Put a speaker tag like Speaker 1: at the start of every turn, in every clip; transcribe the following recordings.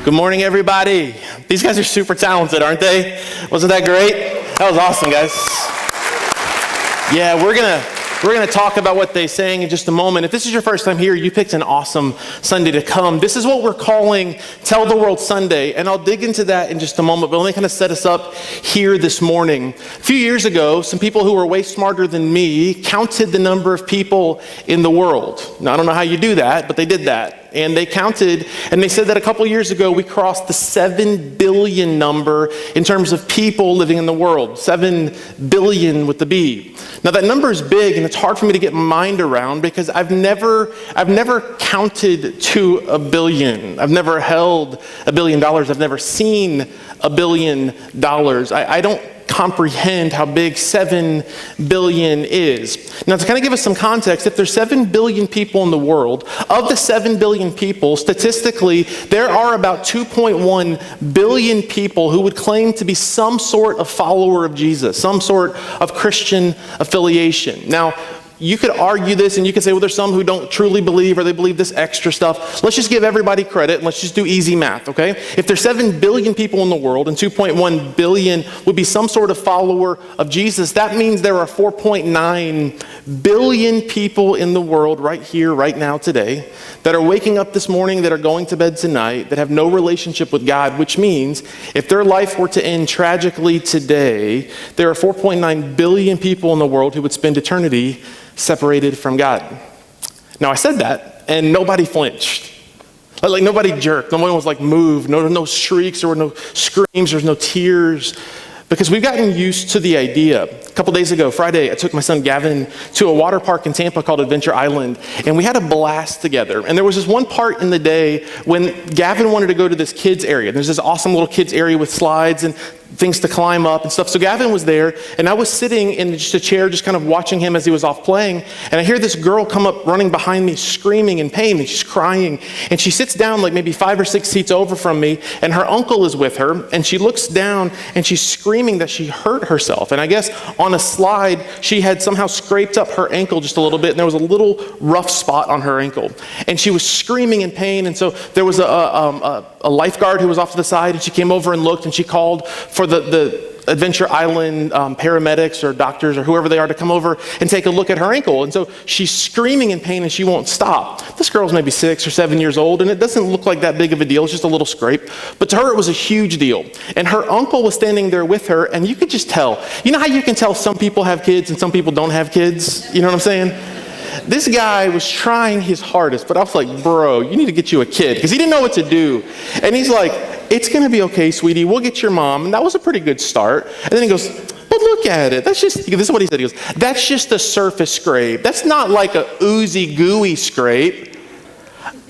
Speaker 1: Good morning, everybody. These guys are super talented, aren't they? Wasn't that great? That was awesome, guys. Yeah, we're gonna talk about what they sang in just a moment. If this is your first time here, you picked an awesome Sunday to come. This is what we're calling Tell the World Sunday, and I'll dig into that in just a moment, but let me kind of set us up here this morning. A few years ago, some people who were way smarter than me counted the number of people in the world. Now, I don't know how you do that, but they did that. And they counted, and they said that a couple years ago, we crossed the 7 billion number in terms of people living in the world. 7 billion with the B. Now that number is big, and it's hard for me to get my mind around because I've never counted to a billion. I've never held $1 billion. I've never seen $1 billion. I don't comprehend how big 7 billion is. Now, to kind of give us some context, if there's 7 billion people in the world, of the 7 billion people, statistically, there are about 2.1 billion people who would claim to be some sort of follower of Jesus, some sort of Christian affiliation. Now, you could argue this and you could say, well, there's some who don't truly believe or they believe this extra stuff. Let's just give everybody credit and let's just do easy math, okay? If there's 7 billion people in the world and 2.1 billion would be some sort of follower of Jesus, that means there are 4.9 billion people in the world right here, right now, today, that are waking up this morning, that are going to bed tonight, that have no relationship with God, which means if their life were to end tragically today, there are 4.9 billion people in the world who would spend eternity separated from God. Now I said that and nobody flinched. Like nobody jerked. No one was like moved. No shrieks, there were no screams, there's no tears. Because we've gotten used to the idea. A couple days ago, Friday, I took my son Gavin to a water park in Tampa called Adventure Island, and we had a blast together. And there was this one part in the day when Gavin wanted to go to this kids area. There's this awesome little kids area with slides and things to climb up and stuff. So Gavin was there, and I was sitting in just a chair just kind of watching him as he was off playing, and I hear this girl come up running behind me screaming in pain, and she's crying, and she sits down like maybe 5 or 6 seats over from me, and her uncle is with her, and she looks down, and she's screaming that she hurt herself. And I guess on a slide, she had somehow scraped up her ankle just a little bit, and there was a little rough spot on her ankle. And she was screaming in pain, and so there was a lifeguard who was off to the side, and she came over and looked, and she called for the Adventure Island paramedics or doctors or whoever they are to come over and take a look at her ankle. And so she's screaming in pain and she won't stop. This girl's maybe 6 or 7 years old, and it doesn't look like that big of a deal. It's just a little scrape. But to her, it was a huge deal. And her uncle was standing there with her, and you could just tell. You know how you can tell some people have kids and some people don't have kids? You know what I'm saying? This guy was trying his hardest, but I was like, bro, you need to get you a kid, because he didn't know what to do. And he's like, it's going to be okay, sweetie. We'll get your mom. And that was a pretty good start. And then he goes, but look at it. This is what he said. He goes, that's just a surface scrape. That's not like a oozy gooey scrape.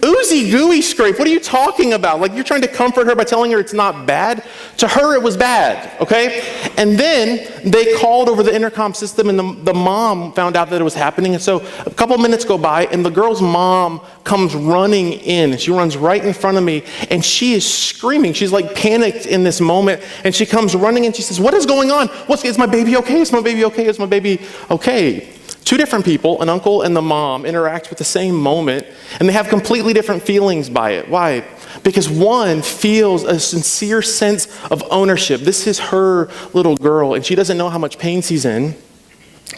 Speaker 1: Oozy gooey scrape, what are you talking about? Like you're trying to comfort her by telling her it's not bad? To her it was bad, okay? And then they called over the intercom system, and the mom found out that it was happening. And so a couple minutes go by, and the girl's mom comes running in, and she runs right in front of me, and she is screaming. She's like panicked in this moment, and she comes running in. She says, what is going on? Is my baby okay? Is my baby okay? Is my baby okay? 2 different people, an uncle and the mom, interact with the same moment, and they have completely different feelings by it. Why? Because one feels a sincere sense of ownership. This is her little girl, and she doesn't know how much pain she's in.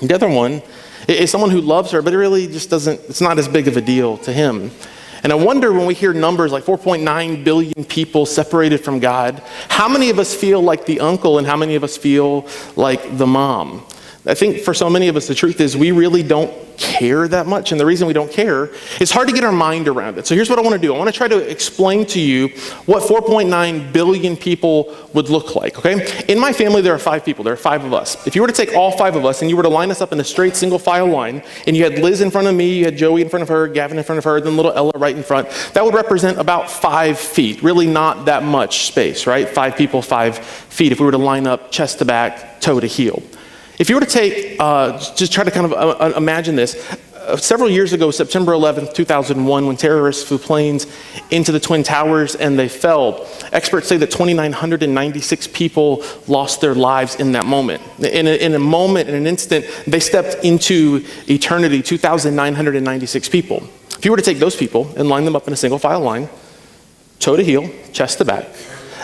Speaker 1: The other one is someone who loves her, but it really just it's not as big of a deal to him. And I wonder, when we hear numbers like 4.9 billion people separated from God, how many of us feel like the uncle and how many of us feel like the mom? I think for so many of us, the truth is we really don't care that much. And the reason we don't care is hard to get our mind around it. So here's what I want to do. I want to try to explain to you what 4.9 billion people would look like, okay? In my family, there are 5 people. There are 5 of us. If you were to take all 5 of us and you were to line us up in a straight single file line, and you had Liz in front of me, you had Joey in front of her, Gavin in front of her, then little Ella right in front, that would represent about 5 feet. Really not that much space, right? 5 people, 5 feet. If we were to line up chest to back, toe to heel. If you were to take, just try to kind of imagine this, several years ago, September 11th, 2001, when terrorists flew planes into the Twin Towers and they fell, experts say that 2,996 people lost their lives in that moment. In a moment, in an instant, they stepped into eternity, 2,996 people. If you were to take those people and line them up in a single file line, toe to heel, chest to back.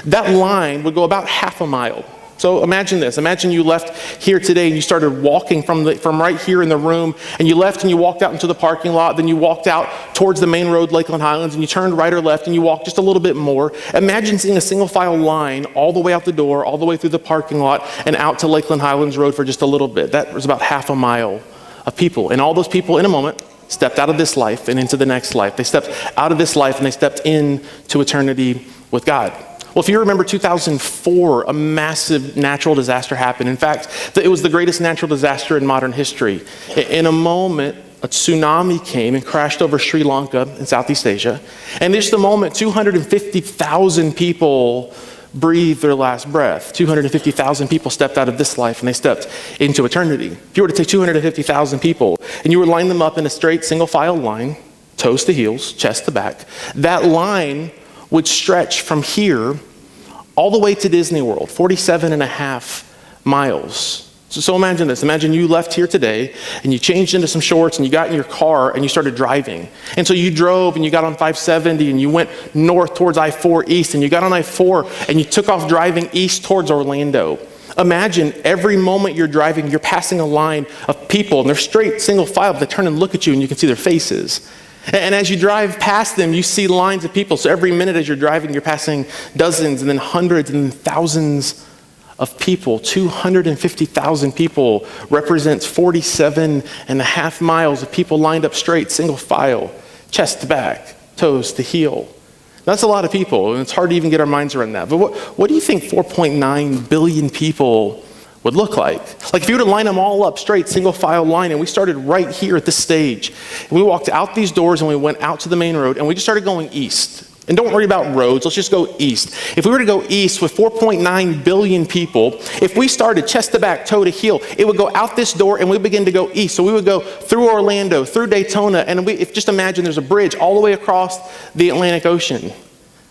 Speaker 1: That line would go about half a mile. So imagine this. Imagine you left here today and you started walking from right here in the room, and you left and you walked out into the parking lot, then you walked out towards the main road, Lakeland Highlands, and you turned right or left and you walked just a little bit more. Imagine seeing a single file line all the way out the door, all the way through the parking lot, and out to Lakeland Highlands Road for just a little bit. That was about half a mile of people. And all those people in a moment stepped out of this life and into the next life. They stepped out of this life and they stepped into eternity with God. Well, if you remember 2004, a massive natural disaster happened. In fact, it was the greatest natural disaster in modern history. In a moment, a tsunami came and crashed over Sri Lanka in Southeast Asia. And in just a moment, 250,000 people breathed their last breath. 250,000 people stepped out of this life and they stepped into eternity. If you were to take 250,000 people and you were to line them up in a straight single file line, toes to heels, chest to back, that line would stretch from here all the way to Disney World, 47 and a half miles. So imagine this. Imagine you left here today and you changed into some shorts and you got in your car and you started driving. And so you drove and you got on 570 and you went north towards I-4 east, and you got on I-4 and you took off driving east towards Orlando. Imagine every moment you're driving, you're passing a line of people and they're straight single file, but they turn and look at you and you can see their faces. And as you drive past them, you see lines of people. So every minute as you're driving, you're passing dozens and then hundreds and thousands of people. 250,000 people represents 47 and a half miles of people lined up straight, single file, chest to back, toes to heel. That's a lot of people, and it's hard to even get our minds around that. But what do you think 4.9 billion people would look like? Like if you were to line them all up straight, single file line, and we started right here at this stage, and we walked out these doors and we went out to the main road and we just started going east. And don't worry about roads, let's just go east. If we were to go east with 4.9 billion people, if we started chest to back, toe to heel, it would go out this door and we begin to go east. So we would go through Orlando, through Daytona, and just imagine there's a bridge all the way across the Atlantic Ocean.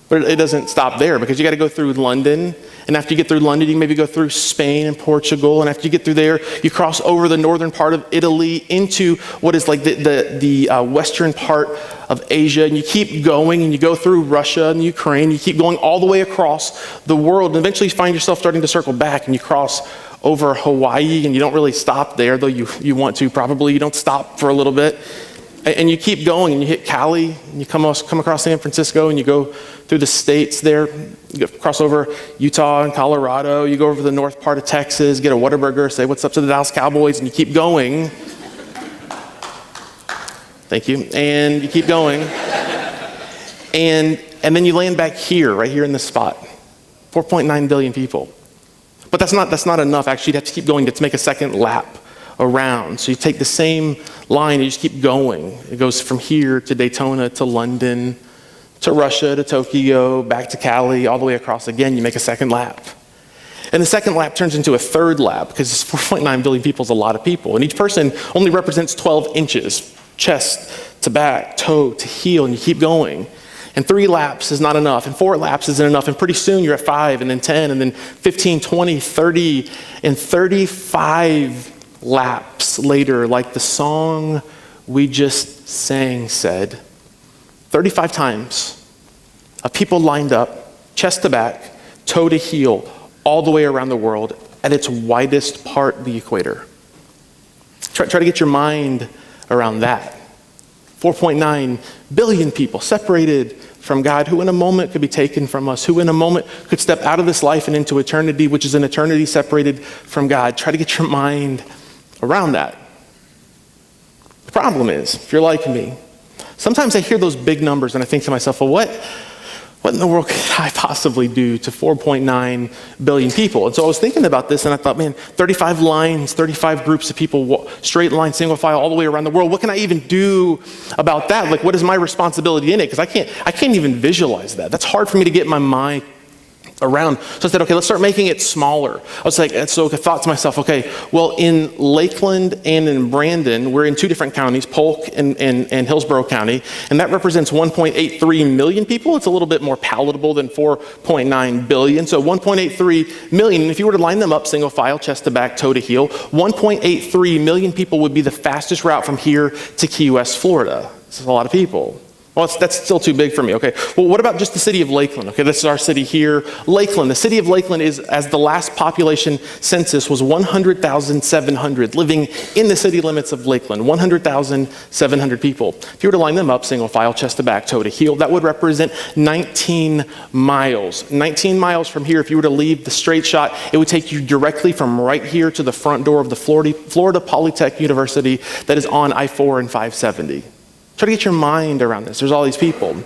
Speaker 1: But it doesn't stop there, because you got to go through London, and after you get through London, you maybe go through Spain and Portugal, and after you get through there, you cross over the northern part of Italy into what is like the western part of Asia, and you keep going, and you go through Russia and Ukraine, you keep going all the way across the world, and eventually you find yourself starting to circle back, and you cross over Hawaii, and you don't really stop there, though you want to probably. You don't stop for a little bit. And you keep going, and you hit Cali, and you come across San Francisco, and you go through the states there. You cross over Utah and Colorado. You go over to the north part of Texas, get a Whataburger, say what's up to the Dallas Cowboys, and you keep going. Thank you. And you keep going. And then you land back here, right here in this spot. 4.9 billion people. But that's not enough. Actually, you'd have to keep going to make a second lap around. So you take the same line and you just keep going. It goes from here to Daytona to London to Russia to Tokyo, back to Cali, all the way across again. You make a second lap. And the second lap turns into a third lap, because 4.9 billion people is a lot of people. And each person only represents 12 inches, chest to back, toe to heel, and you keep going. And 3 laps is not enough, and 4 laps isn't enough, and pretty soon you're at 5, and then 10, and then 15, 20, 30, and 35 laps later, like the song we just sang said, 35 times of people lined up, chest to back, toe to heel, all the way around the world at its widest part, the equator. Try to get your mind around that. 4.9 billion people separated from God, who in a moment could be taken from us, who in a moment could step out of this life and into eternity, which is an eternity separated from God. Try to get your mind around that. The problem is, if you're like me, sometimes I hear those big numbers and I think to myself, well, what in the world could I possibly do to 4.9 billion people? And so I was thinking about this and I thought, man, 35 lines, 35 groups of people, straight line, single file, all the way around the world. What can I even do about that? Like, what is my responsibility in it? Because I can't even visualize that. That's hard for me to get my mind around. So I said, okay, let's start making it smaller. I thought to myself, okay, well, in Lakeland and in Brandon, we're in 2 different counties, Polk and Hillsborough County, and that represents 1.83 million people. It's a little bit more palatable than 4.9 billion. So 1.83 million, and if you were to line them up, single file, chest to back, toe to heel, 1.83 million people would be the fastest route from here to Key West, Florida. This is a lot of people. Well, that's still too big for me, okay. Well, what about just the city of Lakeland? Okay, this is our city here. Lakeland, the city of Lakeland is, as the last population census was 100,700 living in the city limits of Lakeland, 100,700 people. If you were to line them up, single file, chest to back, toe to heel, that would represent 19 miles. 19 miles from here, if you were to leave the straight shot, it would take you directly from right here to the front door of the Florida Polytech University that is on I-4 and 570. Try to get your mind around this. There's all these people.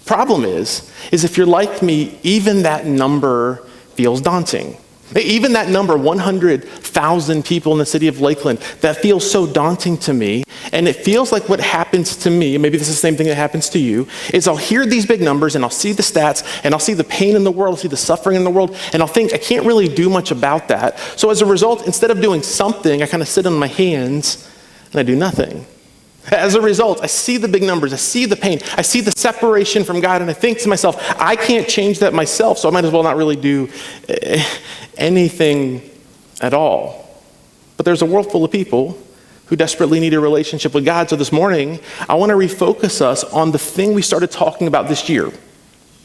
Speaker 1: Problem is if you're like me, even that number feels daunting. Even that number, 100,000 people in the city of Lakeland, that feels so daunting to me. And it feels like what happens to me, maybe this is the same thing that happens to you, is I'll hear these big numbers and I'll see the stats and I'll see the pain in the world, I'll see the suffering in the world, and I'll think I can't really do much about that. So as a result, instead of doing something, I kind of sit on my hands and I do nothing. As a result, I see the big numbers, I see the pain, I see the separation from God, and I think to myself, I can't change that myself, so I might as well not really do anything at all. But there's a world full of people who desperately need a relationship with God. So this morning, I want to refocus us on the thing we started talking about this year.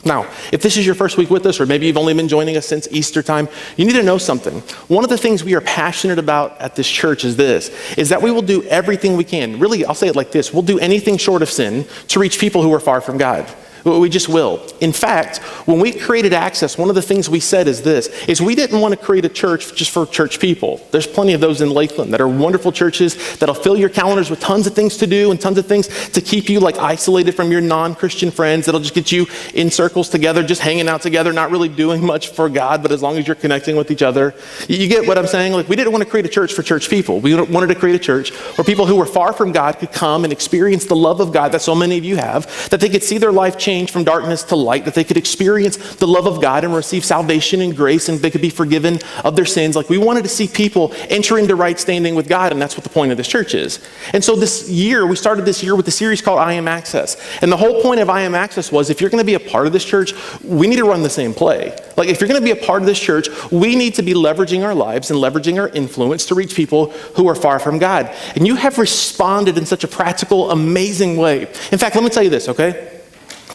Speaker 1: Now, if this is your first week with us, or maybe you've only been joining us since Easter time, you need to know something. One of the things we are passionate about at this church is that we will do everything we can. Really, I'll say it like this: we'll do anything short of sin to reach people who are far from God. We just will. In fact, when we created Access, one of the things we said is we didn't want to create a church just for church people. There's plenty of those in Lakeland that are wonderful churches that'll fill your calendars with tons of things to do and tons of things to keep you like isolated from your non-Christian friends. That'll just get you in circles together, just hanging out together, not really doing much for God, but as long as you're connecting with each other. You get what I'm saying? Like, we didn't want to create a church for church people. We wanted to create a church where people who were far from God could come and experience the love of God that so many of you have, that they could see their life change from darkness to light, that they could experience the love of God and receive salvation and grace, and they could be forgiven of their sins. Like, we wanted to see people enter into right standing with God, and that's what the point of this church is. And so this year, we started this year with a series called I Am Access. And the whole point of I Am Access was, if you're going to be a part of this church, we need to run the same play. Like, if you're going to be a part of this church, we need to be leveraging our lives and leveraging our influence to reach people who are far from God. And you have responded in such a practical, amazing way. In fact, let me tell you this, okay?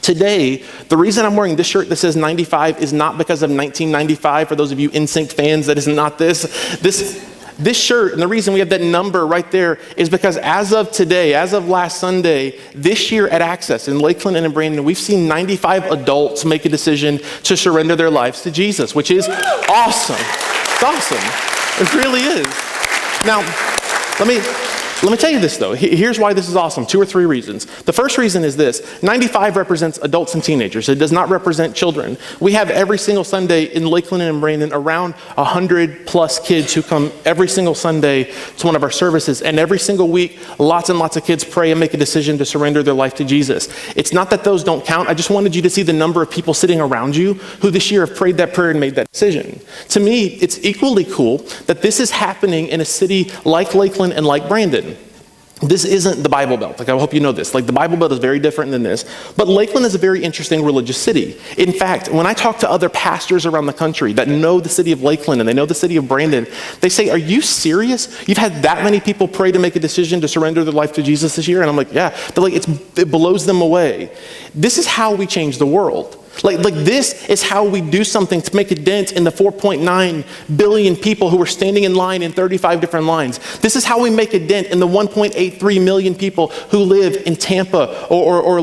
Speaker 1: Today, the reason I'm wearing this shirt that says 95 is not because of 1995. For those of you NSYNC fans, that is not this. This shirt, and the reason we have that number right there is because as of today, as of last Sunday, this year at Access in Lakeland and in Brandon, we've seen 95 adults make a decision to surrender their lives to Jesus, which is awesome. It's awesome. It really is. Now, let me tell you this though. Here's why this is awesome. 2 or 3 reasons. The first reason is this: 95 represents adults and teenagers. It does not represent children. We have every single Sunday in Lakeland and in Brandon around 100 plus kids who come every single Sunday to one of our services. And every single week, lots and lots of kids pray and make a decision to surrender their life to Jesus. It's not that those don't count. I just wanted you to see the number of people sitting around you who this year have prayed that prayer and made that decision. To me, it's equally cool that this is happening in a city like Lakeland and like Brandon. This isn't the Bible Belt. Like, I hope you know this. Like, the Bible Belt is very different than this. But Lakeland is a very interesting religious city. In fact, when I talk to other pastors around the country that know the city of Lakeland and they know the city of Brandon, they say, "Are you serious? You've had that many people pray to make a decision to surrender their life to Jesus this year?" And I'm like, yeah. They're like, it blows them away. This is how we change the world. Like this is how we do something to make a dent in the 4.9 billion people who are standing in line in 35 different lines. This is how we make a dent in the 1.83 million people who live in Tampa or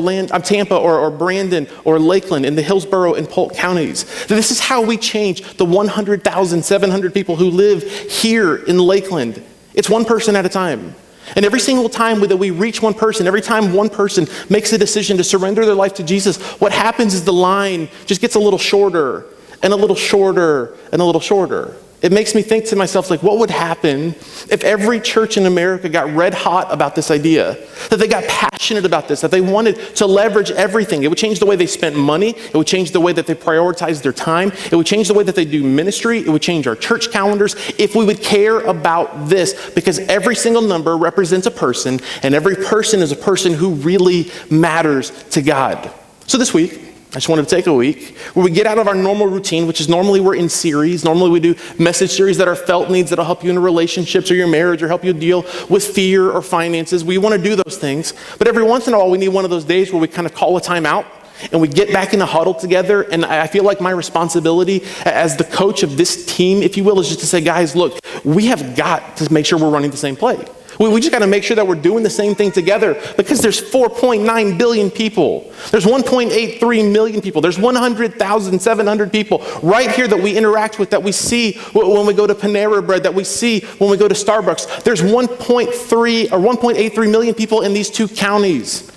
Speaker 1: Brandon or Lakeland, in the Hillsborough and Polk counties. This is how we change the 100,700 people who live here in Lakeland. It's one person at a time. And every single time that we reach one person, every time one person makes a decision to surrender their life to Jesus, what happens is the line just gets a little shorter and a little shorter and a little shorter. It makes me think to myself, like, what would happen if every church in America got red hot about this idea, that they got passionate about this, that they wanted to leverage everything? It would change the way they spent money. It would change the way that they prioritize their time. It would change the way that they do ministry. It would change our church calendars if we would care about this, because every single number represents a person, and every person is a person who really matters to God. So this week, I just wanted to take a week where we get out of our normal routine, which is normally we're in series. Normally we do message series that are felt needs that'll help you in relationships or your marriage or help you deal with fear or finances. We want to do those things. But every once in a while we need one of those days where we kind of call a time out and we get back in a huddle together. And I feel like my responsibility as the coach of this team, if you will, is just to say, guys, look, we have got to make sure we're running the same play. We just got to make sure that we're doing the same thing together because there's 4.9 billion people. There's 1.83 million people. There's 100,700 people right here that we interact with, that we see when we go to Panera Bread, that we see when we go to Starbucks. There's 1.3 or 1.83 million people in these two counties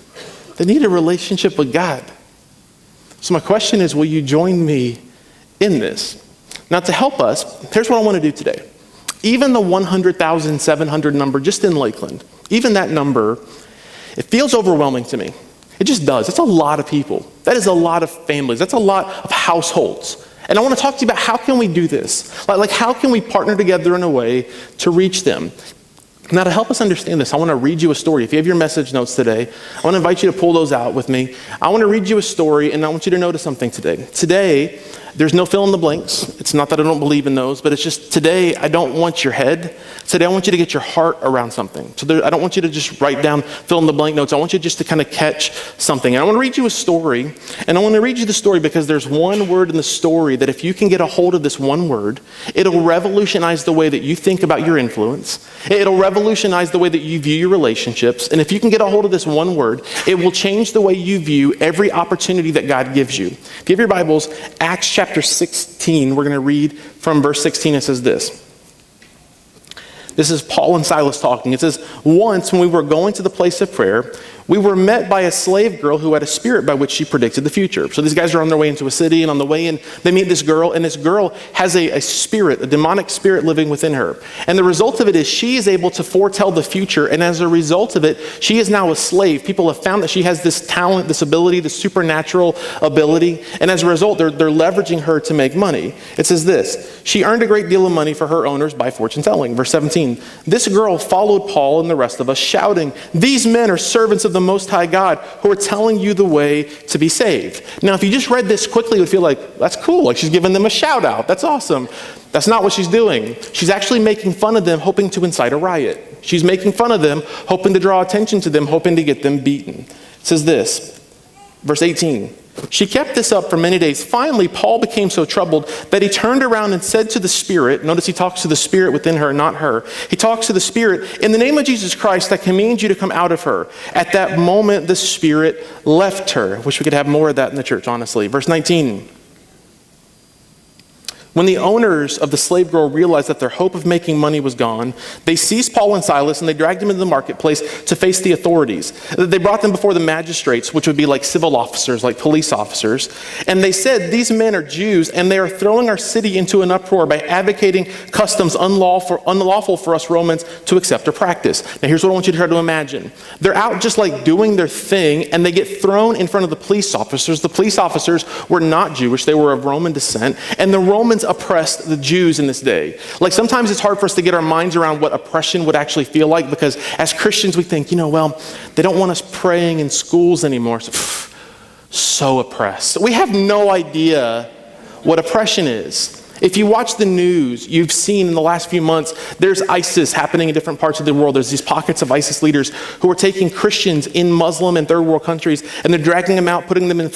Speaker 1: that need a relationship with God. So my question is, will you join me in this? Now, to help us, here's what I want to do today. Even the 100,700 number just in Lakeland, even that number, it feels overwhelming to me. It just does. It's a lot of people. That is a lot of families. That's a lot of households. And I want to talk to you about how can we do this? Like how can we partner together in a way to reach them? Now, to help us understand this, I want to read you a story. If you have your message notes today, I want to invite you to pull those out with me. I want to read you a story, and I want you to notice something today. Today, there's no fill in the blanks. It's not that I don't believe in those, but it's just today, I don't want your head. Today, I want you to get your heart around something. So I don't want you to just write down fill in the blank notes. I want you just to kind of catch something. And I want to read you a story, and I want to read you the story because there's one word in the story that if you can get a hold of this one word, it'll revolutionize the way that you think about your influence. It'll revolutionize the way that you view your relationships. And if you can get a hold of this one word, it will change the way you view every opportunity that God gives you. If you have your Bibles, Acts chapter 16, we're going to read from verse 16. It says this. This is Paul and Silas talking. It says, once when we were going to the place of prayer, we were met by a slave girl who had a spirit by which she predicted the future. So these guys are on their way into a city, and on the way in, they meet this girl, and this girl has a spirit, a demonic spirit living within her. And the result of it is she is able to foretell the future, and as a result of it, she is now a slave. People have found that she has this talent, this ability, this supernatural ability, and as a result, they're leveraging her to make money. It says this, she earned a great deal of money for her owners by fortune telling. Verse 17, this girl followed Paul and the rest of us, shouting, these men are servants of the Most High God who are telling you the way to be saved. Now, if you just read this quickly, you would feel like, that's cool. Like she's giving them a shout out. That's awesome. That's not what she's doing. She's actually making fun of them, hoping to incite a riot. She's making fun of them, hoping to draw attention to them, hoping to get them beaten. It says this, verse 18. She kept this up for many days. Finally, Paul became so troubled that he turned around and said to the spirit, notice he talks to the spirit within her, not her. He talks to the spirit, in the name of Jesus Christ, I command you to come out of her. At that moment, the spirit left her. Wish we could have more of that in the church, honestly. Verse 19. When the owners of the slave girl realized that their hope of making money was gone, they seized Paul and Silas and they dragged them into the marketplace to face the authorities. They brought them before the magistrates, which would be like civil officers, like police officers. And they said, these men are Jews and they are throwing our city into an uproar by advocating customs unlawful for us Romans to accept or practice. Now here's what I want you to try to imagine. They're out just like doing their thing and they get thrown in front of the police officers. The police officers were not Jewish, they were of Roman descent, and the Romans oppressed the Jews in this day. Like sometimes it's hard for us to get our minds around what oppression would actually feel like because as Christians we think, well, they don't want us praying in schools anymore. So oppressed. We have no idea what oppression is. If you watch the news, you've seen in the last few months, there's ISIS happening in different parts of the world. There's these pockets of ISIS leaders who are taking Christians in Muslim and third world countries, and they're dragging them out, putting them in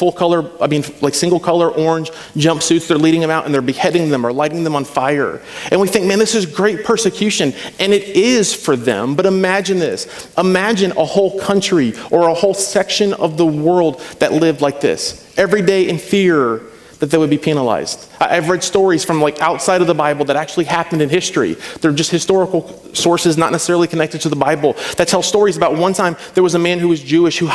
Speaker 1: like single color orange jumpsuits. They're leading them out and they're beheading them or lighting them on fire. And we think, man, this is great persecution. And it is for them. But imagine this. Imagine a whole country or a whole section of the world that lived like this. Every day in fear that they would be penalized. I've read stories from like outside of the Bible that actually happened in history. They're just historical sources, not necessarily connected to the Bible, that tell stories about one time there was a man who was Jewish who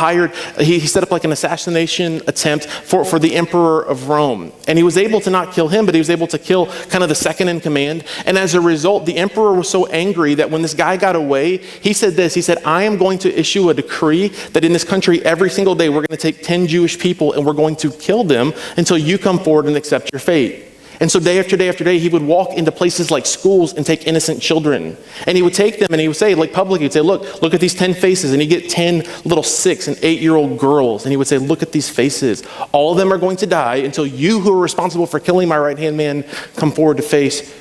Speaker 1: he set up like an assassination attempt for the emperor of Rome. And he was able to not kill him, but he was able to kill kind of the second in command. And as a result, the emperor was so angry that when this guy got away, he said this, he said, I am going to issue a decree that in this country every single day we're going to take 10 Jewish people and we're going to kill them until you come forward and accept your fate. And so day after day after day, he would walk into places like schools and take innocent children. And he would take them and he would say, like publicly, he'd say, look at these 10 faces. And he'd get 10 little 6 and 8-year-old girls. And he would say, look at these faces. All of them are going to die until you who are responsible for killing my right-hand man come forward to face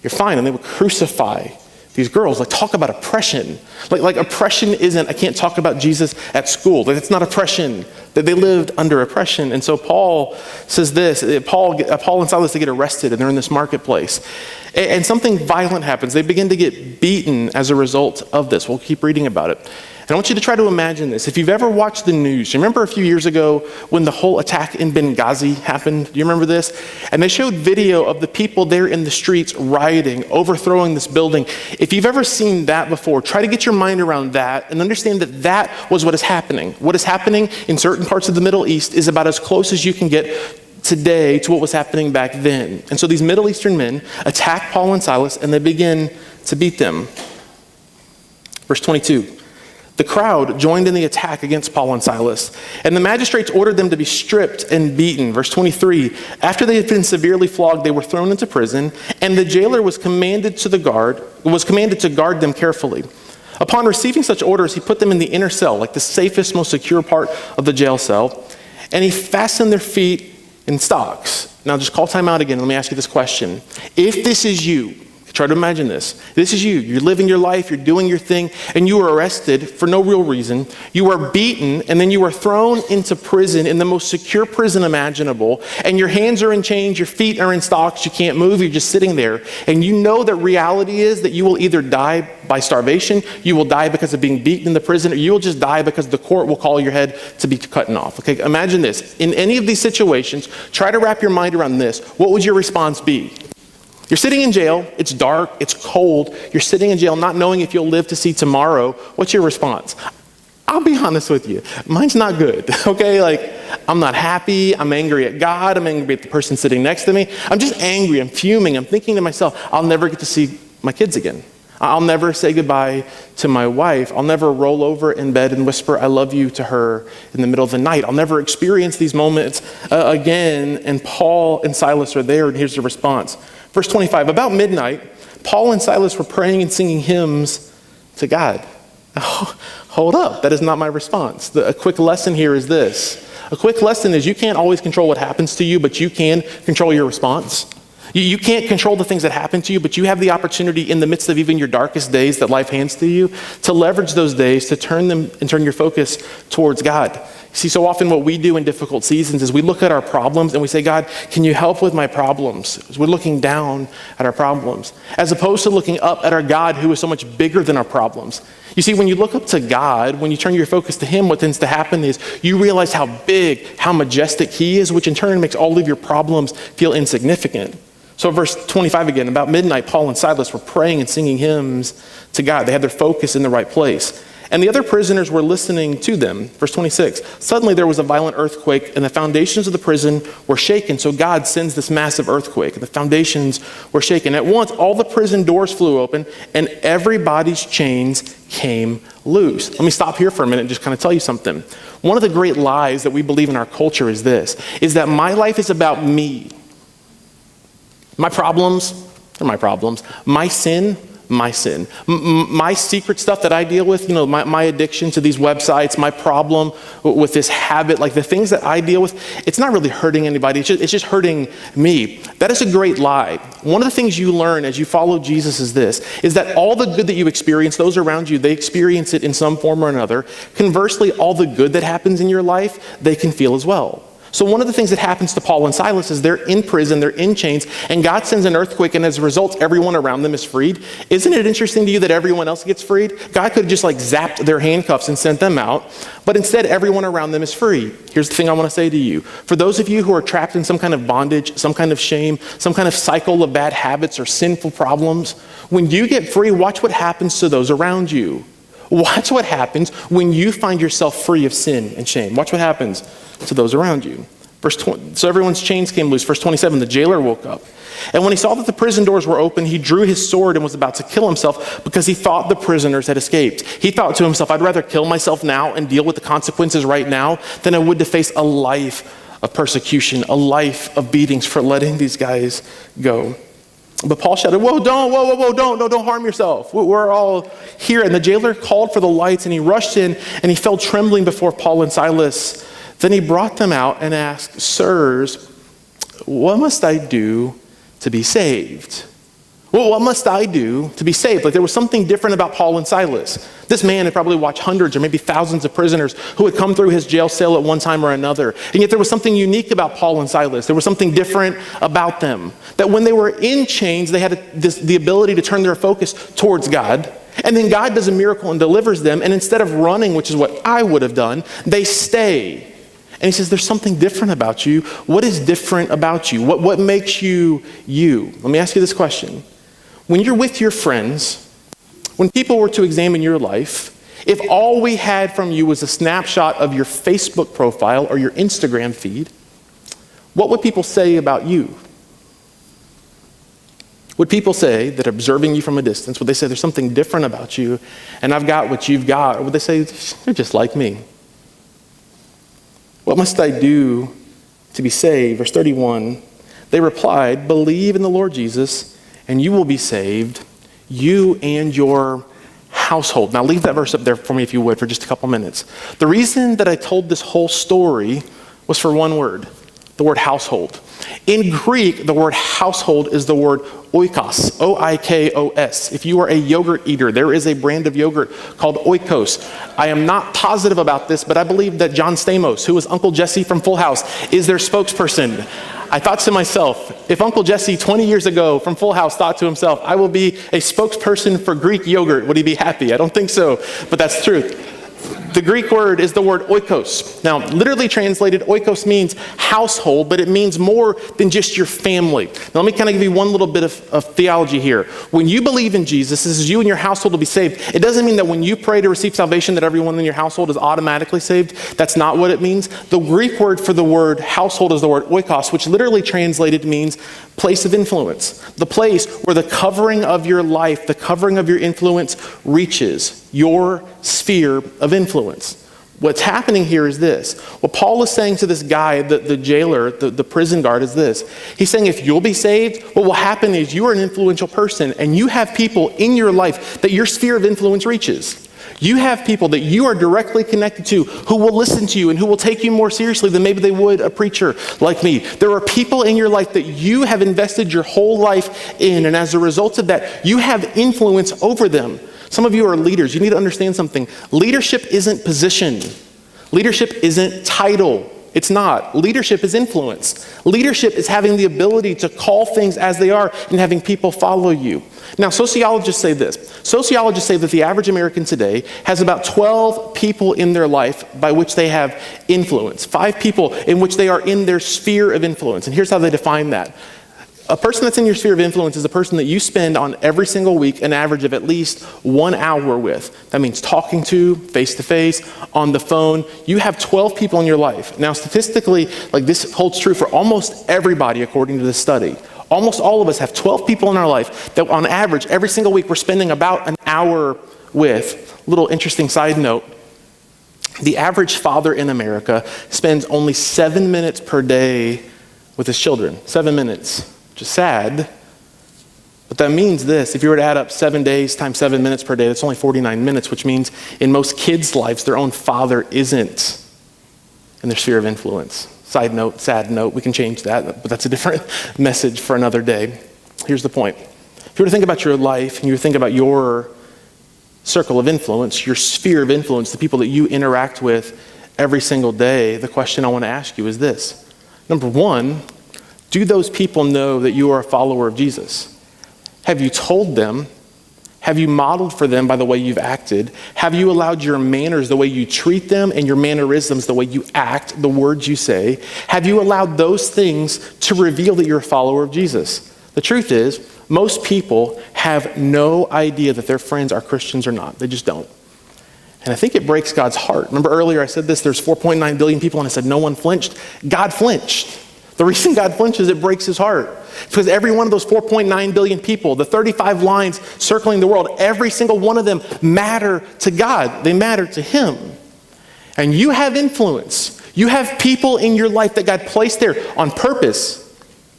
Speaker 1: your fine. And they would crucify these girls. Like, talk about oppression. Like oppression isn't, I can't talk about Jesus at school. Like, it's not oppression. That they lived under oppression. And so Paul says this, Paul and Silas, they get arrested and they're in this marketplace. And something violent happens. They begin to get beaten as a result of this. We'll keep reading about it. And I want you to try to imagine this. If you've ever watched the news, remember a few years ago when the whole attack in Benghazi happened? Do you remember this? And they showed video of the people there in the streets rioting, overthrowing this building. If you've ever seen that before, try to get your mind around that and understand that that was what is happening. What is happening in certain parts of the Middle East is about as close as you can get today to what was happening back then. And so these Middle Eastern men attack Paul and Silas and they begin to beat them. Verse 22. The crowd joined in the attack against Paul and Silas, and the magistrates ordered them to be stripped and beaten. Verse 23, after they had been severely flogged, they were thrown into prison, and the jailer was commanded to guard them carefully. Upon receiving such orders, he put them in the inner cell, like the safest, most secure part of the jail cell, and he fastened their feet in stocks. Now just call time out again. Let me ask you this question. If this is you, try to imagine this. This is you. You're living your life, you're doing your thing, and you are arrested for no real reason. You are beaten, and then you are thrown into prison, in the most secure prison imaginable, and your hands are in chains, your feet are in stocks, you can't move, you're just sitting there. And you know that reality is that you will either die by starvation, you will die because of being beaten in the prison, or you will just die because the court will call your head to be cut off. Okay, imagine this. In any of these situations, try to wrap your mind around this. What would your response be? You're sitting in jail, it's dark, it's cold, you're sitting in jail not knowing if you'll live to see tomorrow. What's your response? I'll be honest with you, mine's not good, okay? Like, I'm not happy, I'm angry at God, I'm angry at the person sitting next to me. I'm just angry, I'm fuming, I'm thinking to myself, I'll never get to see my kids again. I'll never say goodbye to my wife. I'll never roll over in bed and whisper, I love you to her in the middle of the night. I'll never experience these moments again. And Paul and Silas are there, and here's the response. Verse 25, about midnight, Paul and Silas were praying and singing hymns to God. Oh, hold up, that is not my response. A quick lesson here is this. A quick lesson is you can't always control what happens to you, but you can control your response. You can't control the things that happen to you, but you have the opportunity in the midst of even your darkest days that life hands to you to leverage those days to turn your focus towards God. See, so often what we do in difficult seasons is we look at our problems and we say, God, can you help with my problems? We're looking down at our problems, as opposed to looking up at our God who is so much bigger than our problems. You see, when you look up to God, when you turn your focus to Him, what tends to happen is you realize how big, how majestic He is, which in turn makes all of your problems feel insignificant. So verse 25 again, about midnight, Paul and Silas were praying and singing hymns to God. They had their focus in the right place. And the other prisoners were listening to them. Verse 26, suddenly there was a violent earthquake and the foundations of the prison were shaken. So God sends this massive earthquake. The foundations were shaken. At once, all the prison doors flew open and everybody's chains came loose. Let me stop here for a minute and just kind of tell you something. One of the great lies that we believe in our culture is this, is that my life is about me. My problems, they're my problems. My sin, my sin. My secret stuff that I deal with, my addiction to these websites, my problem with this habit, like the things that I deal with, it's not really hurting anybody. It's just hurting me. That is a great lie. One of the things you learn as you follow Jesus is this, is that all the good that you experience, those around you, they experience it in some form or another. Conversely, all the good that happens in your life, they can feel as well. So one of the things that happens to Paul and Silas is they're in prison, they're in chains, and God sends an earthquake, and as a result, everyone around them is freed. Isn't it interesting to you that everyone else gets freed? God could have just zapped their handcuffs and sent them out, but instead everyone around them is free. Here's the thing I want to say to you. For those of you who are trapped in some kind of bondage, some kind of shame, some kind of cycle of bad habits or sinful problems, when you get free, watch what happens to those around you. Watch what happens when you find yourself free of sin and shame. Watch what happens to those around you. So everyone's chains came loose. Verse 27, the jailer woke up. And when he saw that the prison doors were open, he drew his sword and was about to kill himself because he thought the prisoners had escaped. He thought to himself, I'd rather kill myself now and deal with the consequences right now than I would to face a life of persecution, a life of beatings for letting these guys go. But Paul shouted, whoa, don't harm yourself. We're all here. And the jailer called for the lights, and he rushed in, and he fell trembling before Paul and Silas. Then he brought them out and asked, sirs, what must I do to be saved? Well, what must I do to be saved? Like, there was something different about Paul and Silas. This man had probably watched hundreds or maybe thousands of prisoners who had come through his jail cell at one time or another. And yet there was something unique about Paul and Silas. There was something different about them. That when they were in chains, they had the ability to turn their focus towards God. And then God does a miracle and delivers them. And instead of running, which is what I would have done, they stay. And he says, there's something different about you. What is different about you? What makes you you? Let me ask you this question. When you're with your friends, when people were to examine your life, if all we had from you was a snapshot of your Facebook profile or your Instagram feed, what would people say about you? Would people say that observing you from a distance, would they say there's something different about you and I've got what you've got? Or would they say, you're just like me? What must I do to be saved? Verse 31, they replied, believe in the Lord Jesus and you will be saved, you and your household. Now leave that verse up there for me if you would for just a couple minutes. The reason that I told this whole story was for one word, the word household. In Greek, the word household is the word oikos, O-I-K-O-S. If you are a yogurt eater, there is a brand of yogurt called Oikos. I am not positive about this, but I believe that John Stamos, who is Uncle Jesse from Full House, is their spokesperson. I thought to myself, if Uncle Jesse 20 years ago from Full House thought to himself, I will be a spokesperson for Greek yogurt, would he be happy? I don't think so, but that's true. The Greek word is the word oikos. Now, literally translated, oikos means household, but it means more than just your family. Now, let me kind of give you one little bit of theology here. When you believe in Jesus, this is you and your household will be saved. It doesn't mean that when you pray to receive salvation that everyone in your household is automatically saved. That's not what it means. The Greek word for the word household is the word oikos, which literally translated means place of influence. The place where the covering of your life, the covering of your influence reaches your sphere of influence. What's happening here is this. What Paul is saying to this guy, the jailer, the prison guard, is this. He's saying if you'll be saved, what will happen is you are an influential person and you have people in your life that your sphere of influence reaches. You have people that you are directly connected to who will listen to you and who will take you more seriously than maybe they would a preacher like me. There are people in your life that you have invested your whole life in, and as a result of that, you have influence over them. Some of you are leaders. You need to understand something. Leadership isn't position. Leadership isn't title. It's not. Leadership is influence. Leadership is having the ability to call things as they are and having people follow you. Now, sociologists say this. Sociologists say that the average American today has about 12 people in their life by which they have influence. 5 people in which they are in their sphere of influence. And here's how they define that. A person that's in your sphere of influence is a person that you spend on every single week an average of at least 1 hour with. That means talking to, face-to-face, on the phone. You have 12 people in your life. Now, statistically, like this holds true for almost everybody according to this study. Almost all of us have 12 people in our life that on average, every single week, we're spending about an hour with. Little interesting side note. The average father in America spends only 7 minutes per day with his children. 7 minutes. Which is sad, but that means this. If you were to add up 7 days times 7 minutes per day, that's only 49 minutes, which means in most kids' lives, their own father isn't in their sphere of influence. Side note, sad note, we can change that, but that's a different message for another day. Here's the point. If you were to think about your life and you think about your circle of influence, your sphere of influence, the people that you interact with every single day, the question I want to ask you is this. Number one, do those people know that you are a follower of Jesus? Have you told them? Have you modeled for them by the way you've acted? Have you allowed your manners, the way you treat them, and your mannerisms, the way you act, the words you say? Have you allowed those things to reveal that you're a follower of Jesus? The truth is, most people have no idea that their friends are Christians or not. They just don't. And I think it breaks God's heart. Remember earlier I said this, there's 4.9 billion people, and I said no one flinched. God flinched. The reason God flinches, it breaks his heart. Because every one of those 4.9 billion people, the 35 lines circling the world, every single one of them matter to God. They matter to him. And you have influence. You have people in your life that God placed there on purpose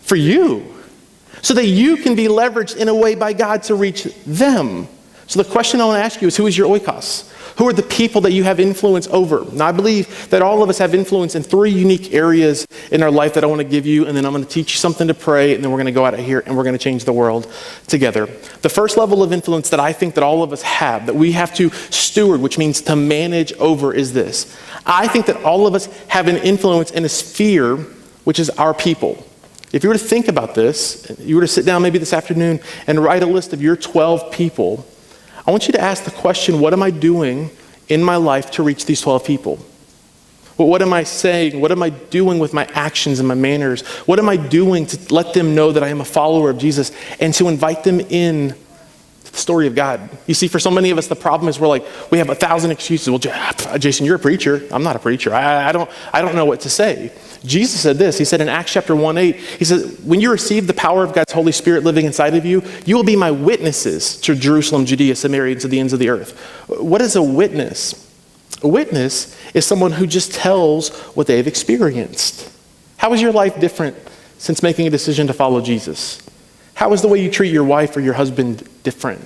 Speaker 1: for you, so that you can be leveraged in a way by God to reach them. So the question I want to ask you is, who is your oikos? Who are the people that you have influence over? Now, I believe that all of us have influence in 3 unique areas in our life that I want to give you, and then I'm going to teach you something to pray, and then we're going to go out of here and we're going to change the world together. The first level of influence that I think that all of us have, that we have to steward, which means to manage over, is this. I think that all of us have an influence in a sphere, which is our people. If you were to think about this, you were to sit down maybe this afternoon and write a list of your 12 people, I want you to ask the question, what am I doing in my life to reach these 12 people? Well, what am I saying? What am I doing with my actions and my manners? What am I doing to let them know that I am a follower of Jesus and to invite them in to the story of God? You see, for so many of us, the problem is we have 1,000 excuses. Well, Jason, you're a preacher. I'm not a preacher. I don't know what to say. Jesus said this. He said in Acts chapter 1:8, he says, when you receive the power of God's Holy Spirit living inside of you, you will be my witnesses to Jerusalem, Judea, Samaria, and to the ends of the earth. What is a witness? A witness is someone who just tells what they've experienced. How is your life different since making a decision to follow Jesus? How is the way you treat your wife or your husband different?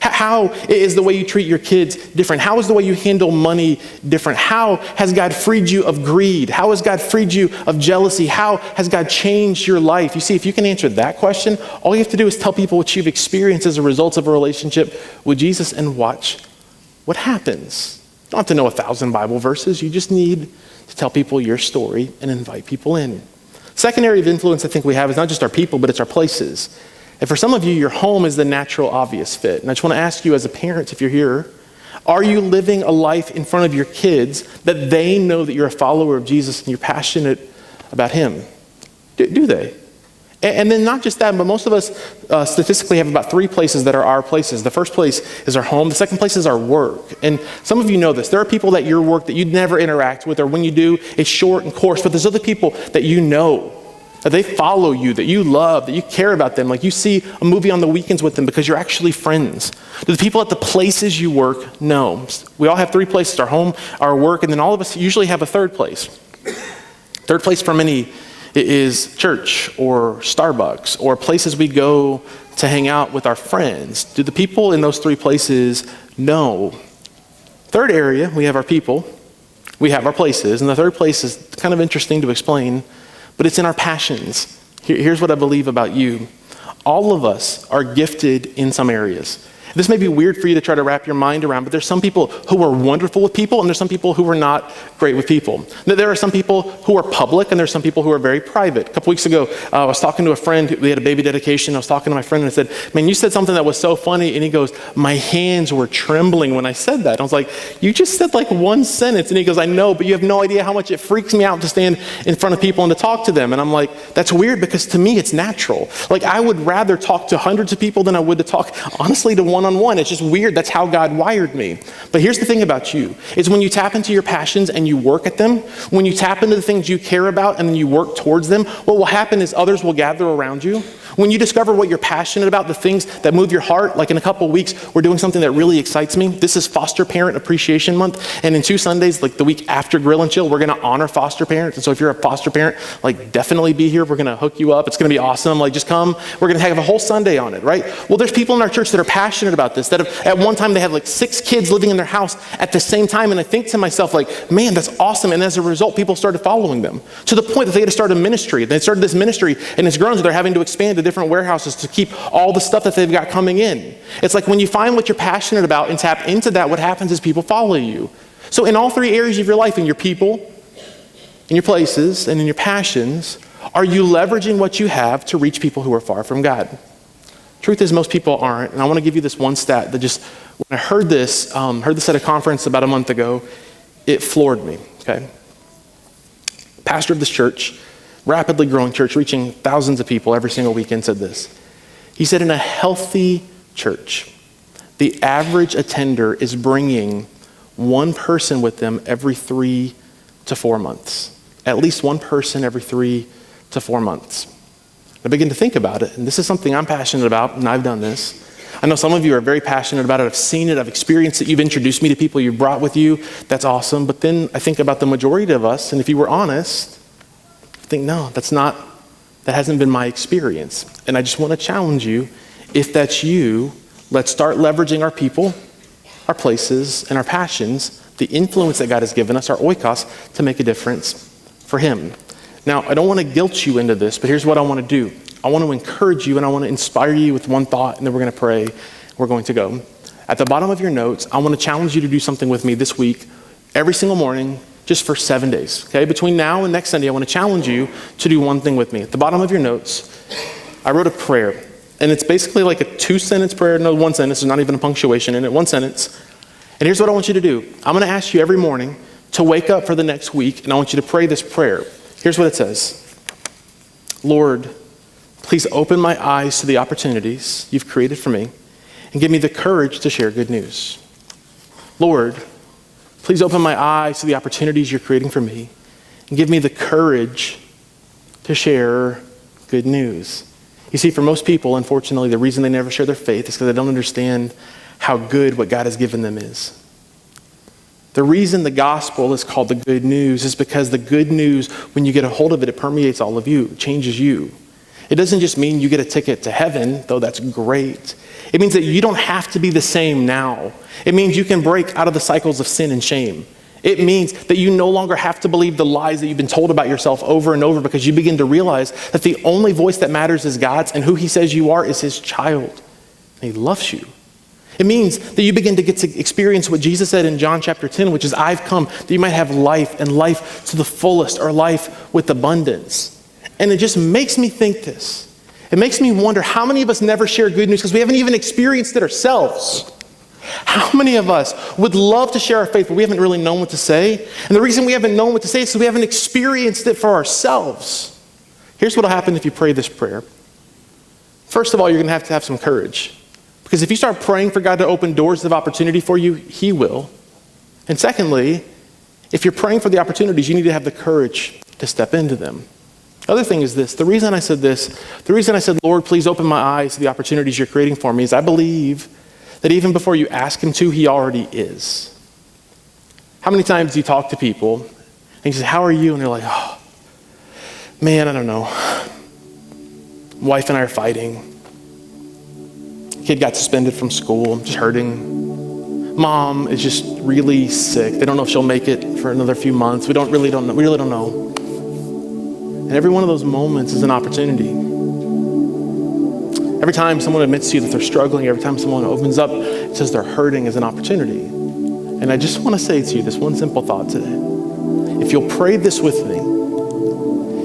Speaker 1: How is the way you treat your kids different? How is the way you handle money different? How has God freed you of greed? How has God freed you of jealousy? How has God changed your life? You see, if you can answer that question, all you have to do is tell people what you've experienced as a result of a relationship with Jesus and watch what happens. You don't have to know 1,000 Bible verses. You just need to tell people your story and invite people in. Second area of influence I think we have is not just our people, but it's our places. And for some of you, your home is the natural, obvious fit. And I just want to ask you as a parent, if you're here, are you living a life in front of your kids that they know that you're a follower of Jesus and you're passionate about him? Do they? And then not just that, but most of us statistically have about 3 places that are our places. The first place is our home. The second place is our work. And some of you know this. There are people at your work that you'd never interact with, or when you do, it's short and coarse. But there's other people that you know, that they follow you, that you love, that you care about them. Like you see a movie on the weekends with them because you're actually friends. Do the people at the places you work know? We all have 3 places, our home, our work, and then all of us usually have a third place. Third place for many is church or Starbucks or places we go to hang out with our friends. Do the people in those 3 places know? Third area, we have our people, we have our places, and the third place is kind of interesting to explain, but it's in our passions. Here's what I believe about you. All of us are gifted in some areas. This may be weird for you to try to wrap your mind around, but there's some people who are wonderful with people, and there's some people who are not great with people. There are some people who are public, and there's some people who are very private. A couple weeks ago, I was talking to a friend. We had a baby dedication. I was talking to my friend, and I said, man, you said something that was so funny. And he goes, my hands were trembling when I said that. And I was like, you just said like one sentence. And he goes, I know, but you have no idea how much it freaks me out to stand in front of people and to talk to them. And I'm like, that's weird because to me, it's natural. Like I would rather talk to hundreds of people than I would to talk, honestly, to one-on-one. It's just weird. That's how God wired me. But here's the thing about you, is when you tap into your passions and you work at them, when you tap into the things you care about and then you work towards them, what will happen is others will gather around you. When you discover what you're passionate about, the things that move your heart, like in a couple of weeks, we're doing something that really excites me. This is Foster Parent Appreciation Month. And in 2 Sundays, like the week after Grill and Chill, we're going to honor foster parents. And so if you're a foster parent, like definitely be here. We're going to hook you up. It's going to be awesome. Like just come. We're going to have a whole Sunday on it, right? Well, there's people in our church that are passionate about this, that have, at one time they had like 6 kids living in their house at the same time. And I think to myself like, man, that's awesome. And as a result, people started following them to the point that they had to start a ministry. They started this ministry and it's grown, so they're having to expand to different warehouses to keep all the stuff that they've got coming in. It's like when you find what you're passionate about and tap into that, what happens is people follow you. So in all 3 areas of your life, in your people, in your places, and in your passions, are you leveraging what you have to reach people who are far from God? Truth is, most people aren't. And I want to give you this one stat that just, when I heard this at a conference about a month ago, it floored me, okay? Pastor of this church, rapidly growing church, reaching thousands of people every single weekend, said this. He said, in a healthy church, the average attender is bringing one person with them every 3 to 4 months. At least one person every 3 to 4 months. I begin to think about it, and this is something I'm passionate about, and I've done this. I know some of you are very passionate about it. I've seen it. I've experienced it. You've introduced me to people you've brought with you. That's awesome. But then I think about the majority of us, and if you were honest, I think, no, that hasn't been my experience. And I just want to challenge you, if that's you, let's start leveraging our people, our places, and our passions, the influence that God has given us, our oikos, to make a difference for him. Now, I don't want to guilt you into this, but here's what I want to do. I want to encourage you and I want to inspire you with one thought, and then we're going to pray. We're going to go. At the bottom of your notes, I want to challenge you to do something with me this week, every single morning, just for 7 days. Okay? Between now and next Sunday, I want to challenge you to do one thing with me. At the bottom of your notes, I wrote a prayer, and it's basically like a 2-sentence prayer. No, 1 sentence. There's not even a punctuation in it. 1 sentence. And here's what I want you to do. I'm going to ask you every morning to wake up for the next week, and I want you to pray this prayer. Here's what it says. Lord, please open my eyes to the opportunities you've created for me and give me the courage to share good news. Lord, please open my eyes to the opportunities you're creating for me and give me the courage to share good news. You see, for most people, unfortunately, the reason they never share their faith is because they don't understand how good what God has given them is. The reason the gospel is called the good news is because the good news, when you get a hold of it, it permeates all of you, it changes you. It doesn't just mean you get a ticket to heaven, though that's great. It means that you don't have to be the same now. It means you can break out of the cycles of sin and shame. It means that you no longer have to believe the lies that you've been told about yourself over and over, because you begin to realize that the only voice that matters is God's, and who he says you are is his child. And he loves you. It means that you begin to get to experience what Jesus said in John chapter 10, which is, I've come that you might have life, and life to the fullest, or life with abundance. And it just makes me think this. It makes me wonder how many of us never share good news because we haven't even experienced it ourselves. How many of us would love to share our faith, but we haven't really known what to say? And the reason we haven't known what to say is because we haven't experienced it for ourselves. Here's what will happen if you pray this prayer. First of all, you're going to have some courage. Because if you start praying for God to open doors of opportunity for you, he will. And secondly, if you're praying for the opportunities, you need to have the courage to step into them. The other thing is this. The reason I said, Lord, please open my eyes to the opportunities you're creating for me, is I believe that even before you ask him to, he already is. How many times do you talk to people and you say, how are you? And they're like, oh, man, I don't know. Wife and I are fighting. Kid got suspended from school. I'm just hurting. Mom is just really sick. They don't know if she'll make it for another few months. We really don't know. And every one of those moments is an opportunity. Every time someone admits to you that they're struggling, every time someone opens up and says they're hurting, is an opportunity. And I just want to say to you this one simple thought today. If you'll pray this with me,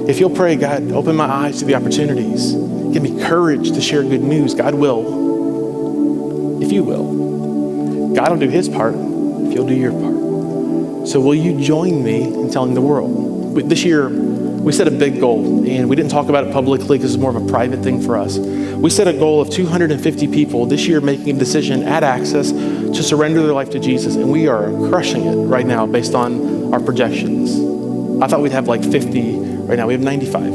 Speaker 1: if you'll pray, God, open my eyes to the opportunities, give me courage to share good news, God will. If you will. God will do his part if you'll do your part. So will you join me in telling the world? This year, we set a big goal, and we didn't talk about it publicly because it's more of a private thing for us. We set a goal of 250 people this year making a decision at Access to surrender their life to Jesus, and we are crushing it right now based on our projections. I thought we'd have like 50. Right now we have 95.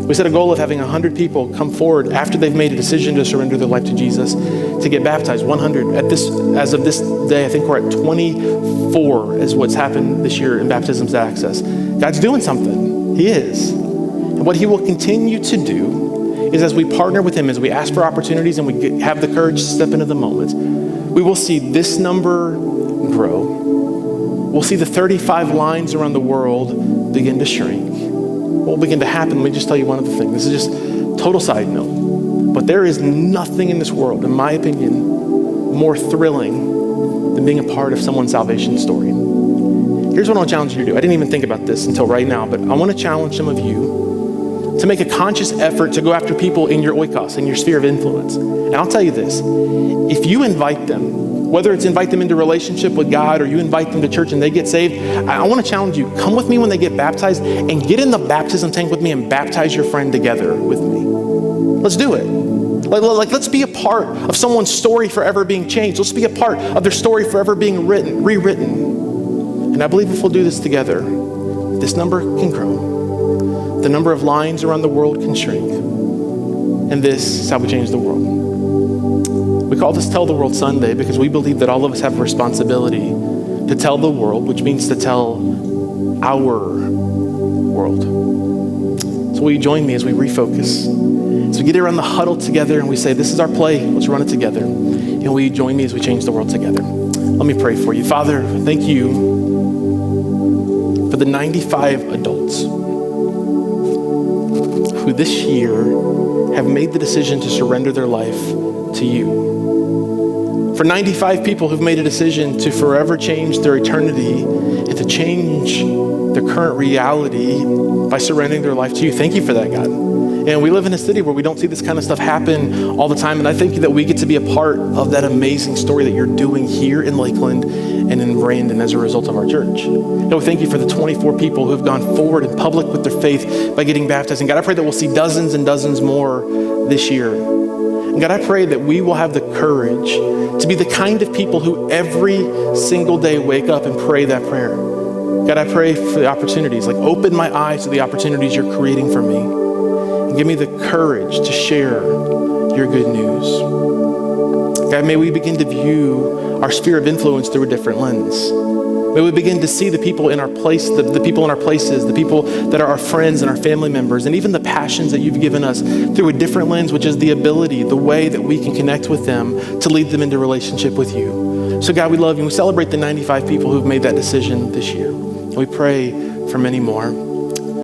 Speaker 1: We set a goal of having 100 people come forward after they've made a decision to surrender their life to Jesus to get baptized. 100. As of this day, I think we're at 24 is what's happened this year in baptisms at Access. God's doing something. He is. And what he will continue to do is, as we partner with him, as we ask for opportunities and we have the courage to step into the moments, we will see this number grow. We'll see the 35 lines around the world begin to shrink. What will begin to happen, let me just tell you one other thing. This is just total side note. But there is nothing in this world, in my opinion, more thrilling than being a part of someone's salvation story. Here's what I want to challenge you to do. I didn't even think about this until right now, but I want to challenge some of you to make a conscious effort to go after people in your oikos, in your sphere of influence. And I'll tell you this, if you invite them, whether it's invite them into relationship with God or you invite them to church and they get saved, I want to challenge you, come with me when they get baptized and get in the baptism tank with me and baptize your friend together with me. Let's do it. Let's be a part of someone's story forever being changed. Let's be a part of their story forever being rewritten. And I believe if we'll do this together, this number can grow. The number of lines around the world can shrink. And this is how we change the world. We call this Tell the World Sunday because we believe that all of us have a responsibility to tell the world, which means to tell our world. So will you join me as we refocus? As we get around the huddle together and we say, this is our play, let's run it together. And will you join me as we change the world together? Let me pray for you. Father, thank you for the 95 adults who this year have made the decision to surrender their life to you. For 95 people who've made a decision to forever change their eternity and to change their current reality by surrendering their life to you. Thank you for that, God. And we live in a city where we don't see this kind of stuff happen all the time. And I thank you that we get to be a part of that amazing story that you're doing here in Lakeland and in Brandon as a result of our church. God, we thank you for the 24 people who have gone forward in public with their faith by getting baptized. And God, I pray that we'll see dozens and dozens more this year. And God, I pray that we will have the courage to be the kind of people who every single day wake up and pray that prayer. God, I pray for the opportunities, like open my eyes to the opportunities you're creating for me. And give me the courage to share your good news. God, may we begin to view our sphere of influence through a different lens. May we begin to see the people in our place, the people in our places, the people that are our friends and our family members, and even the passions that you've given us through a different lens, which is the ability, the way that we can connect with them to lead them into relationship with you. So God, we love you. We celebrate the 95 people who've made that decision this year. And we pray for many more.